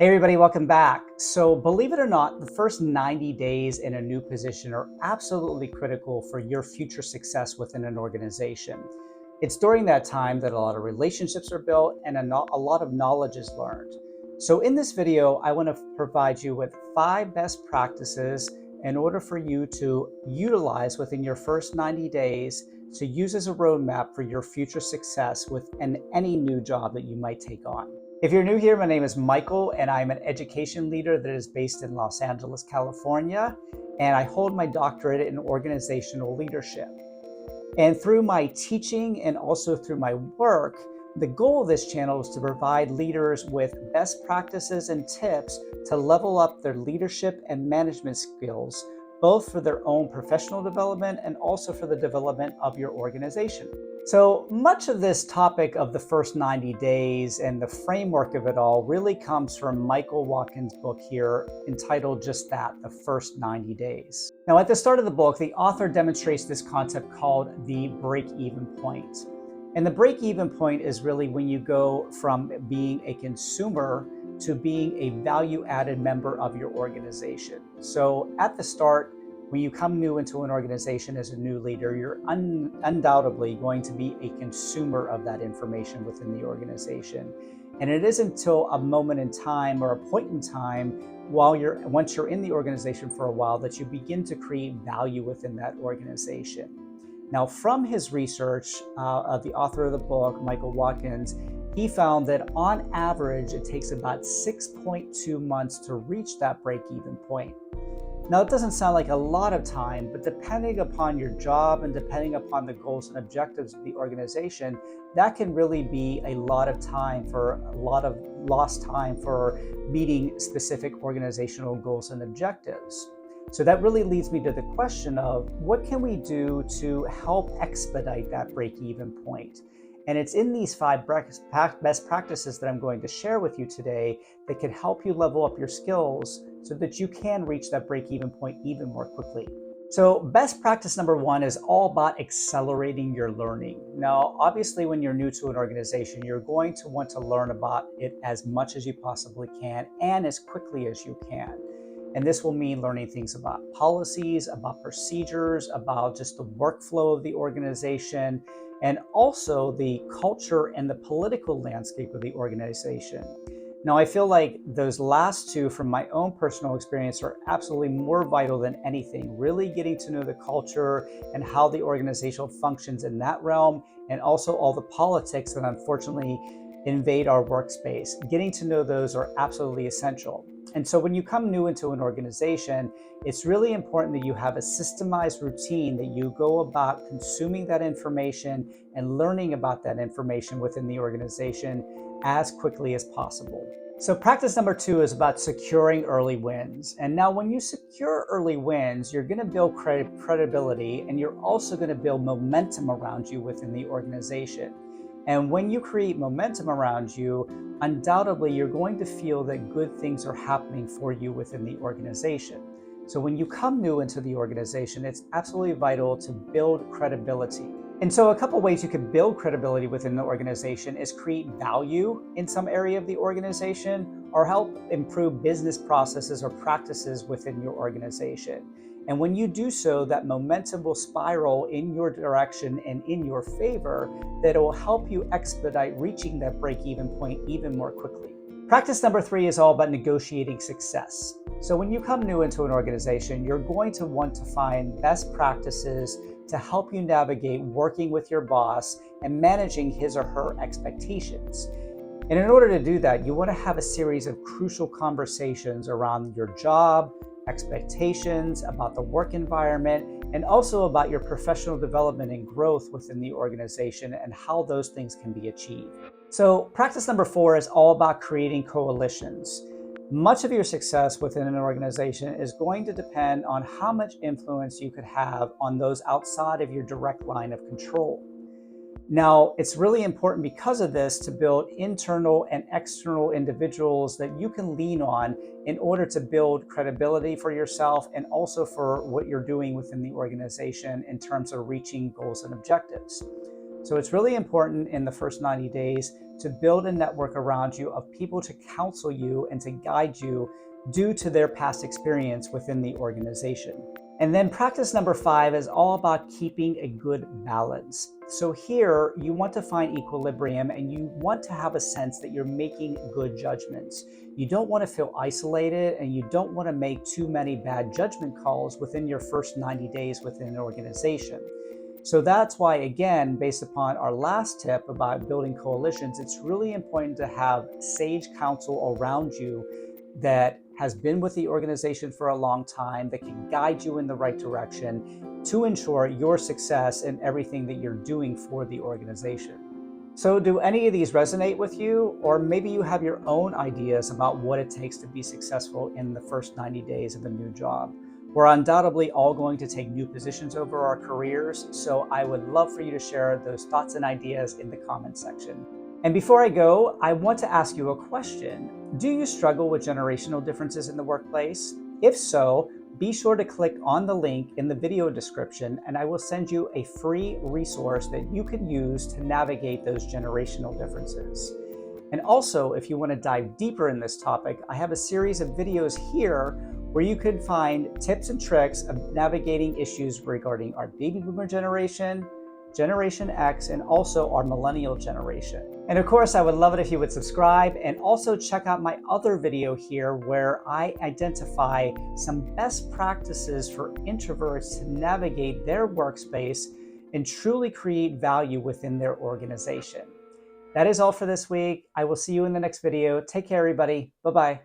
Hey everybody, welcome back. So believe it or not, the first 90 days in a new position are absolutely critical for your future success within an organization. It's during that time that a lot of relationships are built and a lot of knowledge is learned. So in this video, I want to provide you with 5 best practices in order for you to utilize within your first 90 days to use as a roadmap for your future success within any new job that you might take on. If you're new here, my name is Michael, and I'm an education leader that is based in Los Angeles, California, and I hold my doctorate in organizational leadership. And through my teaching and also through my work, the goal of this channel is to provide leaders with best practices and tips to level up their leadership and management skills, both for their own professional development and also for the development of your organization. So much of this topic of the first 90 days and the framework of it all really comes from Michael Watkins' book here entitled just that, The First 90 Days. Now, at the start of the book, the author demonstrates this concept called the break-even point. And the break-even point is really when you go from being a consumer to being a value-added member of your organization. So at the start, when you come new into an organization as a new leader, you're undoubtedly going to be a consumer of that information within the organization. And it isn't until a moment in time or a point in time once you're in the organization for a while that you begin to create value within that organization. Now, from his research of the author of the book, Michael Watkins, he found that on average, it takes about 6.2 months to reach that break-even point. Now, it doesn't sound like a lot of time, but depending upon your job and depending upon the goals and objectives of the organization, that can really be a lot of time for a lot of lost time for meeting specific organizational goals and objectives. So that really leads me to the question of what can we do to help expedite that break-even point? And it's in these 5 best practices that I'm going to share with you today that can help you level up your skills so that you can reach that break-even point even more quickly. So best practice number 1 is all about accelerating your learning. Now, obviously, when you're new to an organization, you're going to want to learn about it as much as you possibly can and as quickly as you can. And this will mean learning things about policies, about procedures, about just the workflow of the organization, and also the culture and the political landscape of the organization. Now, I feel like those last 2 from my own personal experience are absolutely more vital than anything, really getting to know the culture and how the organization functions in that realm, and also all the politics that unfortunately invade our workspace. Getting to know those are absolutely essential. And so when you come new into an organization, it's really important that you have a systemized routine that you go about consuming that information and learning about that information within the organization as quickly as possible. So practice number 2 is about securing early wins. And now when you secure early wins, you're going to build credibility, and you're also going to build momentum around you within the organization. And when you create momentum around you, undoubtedly you're going to feel that good things are happening for you within the organization. So when you come new into the organization, it's absolutely vital to build credibility. And so a couple ways you can build credibility within the organization is create value in some area of the organization or help improve business processes or practices within your organization. And when you do so, that momentum will spiral in your direction and in your favor that will help you expedite reaching that break-even point even more quickly. Practice number 3 is all about negotiating success. So when you come new into an organization, you're going to want to find best practices to help you navigate working with your boss and managing his or her expectations. And in order to do that, you want to have a series of crucial conversations around your job, expectations, about the work environment, and also about your professional development and growth within the organization and how those things can be achieved. So practice number 4 is all about creating coalitions. Much of your success within an organization is going to depend on how much influence you could have on those outside of your direct line of control. Now, it's really important because of this to build internal and external individuals that you can lean on in order to build credibility for yourself and also for what you're doing within the organization in terms of reaching goals and objectives. So it's really important in the first 90 days to build a network around you of people to counsel you and to guide you due to their past experience within the organization. And then practice number 5 is all about keeping a good balance. So here you want to find equilibrium and you want to have a sense that you're making good judgments. You don't want to feel isolated and you don't want to make too many bad judgment calls within your first 90 days within an organization. So that's why, again, based upon our last tip about building coalitions, it's really important to have sage counsel around you that has been with the organization for a long time, that can guide you in the right direction to ensure your success in everything that you're doing for the organization. So do any of these resonate with you? Or maybe you have your own ideas about what it takes to be successful in the first 90 days of a new job. We're undoubtedly all going to take new positions over our careers, so I would love for you to share those thoughts and ideas in the comment section. And before I go, I want to ask you a question. Do you struggle with generational differences in the workplace? If so, be sure to click on the link in the video description and I will send you a free resource that you can use to navigate those generational differences. And also, if you want to dive deeper in this topic, I have a series of videos here where you can find tips and tricks of navigating issues regarding our baby boomer generation, Generation X, and also our millennial generation. And of course, I would love it if you would subscribe and also check out my other video here where I identify some best practices for introverts to navigate their workspace and truly create value within their organization. That is all for this week. I will see you in the next video. Take care, everybody. Bye-bye.